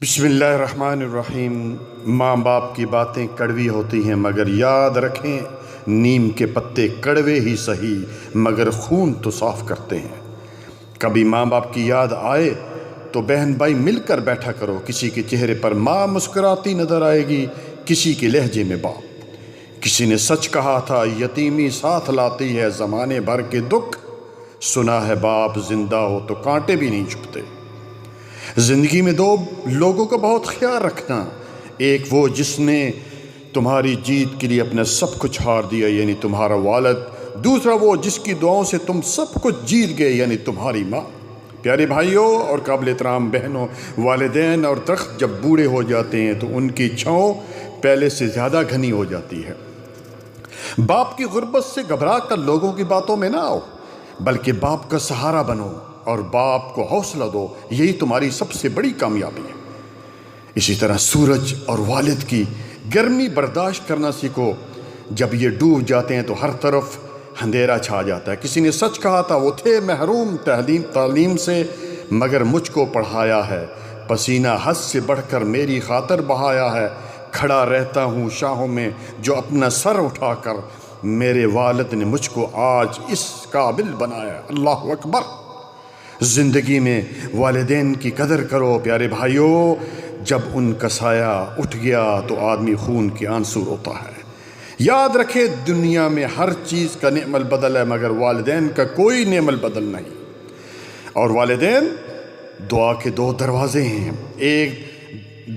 بسم اللہ الرحمن الرحیم۔ ماں باپ کی باتیں کڑوی ہوتی ہیں مگر یاد رکھیں نیم کے پتے کڑوے ہی سہی مگر خون تو صاف کرتے ہیں۔ کبھی ماں باپ کی یاد آئے تو بہن بھائی مل کر بیٹھا کرو، کسی کے چہرے پر ماں مسکراتی نظر آئے گی، کسی کے لہجے میں باپ۔ کسی نے سچ کہا تھا یتیمی ساتھ لاتی ہے زمانے بھر کے دکھ، سنا ہے باپ زندہ ہو تو کانٹے بھی نہیں چھپتے۔ زندگی میں دو لوگوں کا بہت خیال رکھنا، ایک وہ جس نے تمہاری جیت کے لیے اپنا سب کچھ ہار دیا یعنی تمہارا والد، دوسرا وہ جس کی دعاؤں سے تم سب کچھ جیت گئے یعنی تمہاری ماں۔ پیارے بھائیوں اور قابل احترام بہنوں، والدین اور درخت جب بوڑھے ہو جاتے ہیں تو ان کی چھاؤں پہلے سے زیادہ گھنی ہو جاتی ہے۔ باپ کی غربت سے گھبرا کر لوگوں کی باتوں میں نہ آؤ، بلکہ باپ کا سہارا بنو اور باپ کو حوصلہ دو، یہی تمہاری سب سے بڑی کامیابی ہے۔ اسی طرح سورج اور والد کی گرمی برداشت کرنا سیکھو، جب یہ ڈوب جاتے ہیں تو ہر طرف اندھیرا چھا جاتا ہے۔ کسی نے سچ کہا تھا وہ تھے محروم تعلیم سے مگر مجھ کو پڑھایا ہے، پسینہ حد سے بڑھ کر میری خاطر بہایا ہے، کھڑا رہتا ہوں شاہوں میں جو اپنا سر اٹھا کر، میرے والد نے مجھ کو آج اس قابل بنایا۔ اللہ اکبر۔ زندگی میں والدین کی قدر کرو پیارے بھائیوں، جب ان کا سایہ اٹھ گیا تو آدمی خون کے آنسو روتا ہے۔ یاد رکھے دنیا میں ہر چیز کا نعم البدل ہے مگر والدین کا کوئی نعم البدل نہیں۔ اور والدین دعا کے دو دروازے ہیں، ایک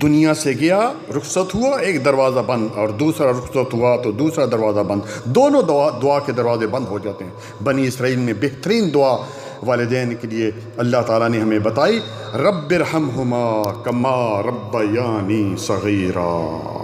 دنیا سے گیا رخصت ہوا ایک دروازہ بند، اور دوسرا رخصت ہوا تو دوسرا دروازہ بند، دونوں دعا کے دروازے بند ہو جاتے ہیں۔ بنی اسرائیل میں بہترین دعا والدین کے لیے اللہ تعالیٰ نے ہمیں بتائی، رب ارحمہما کما ربیانی صغیرا۔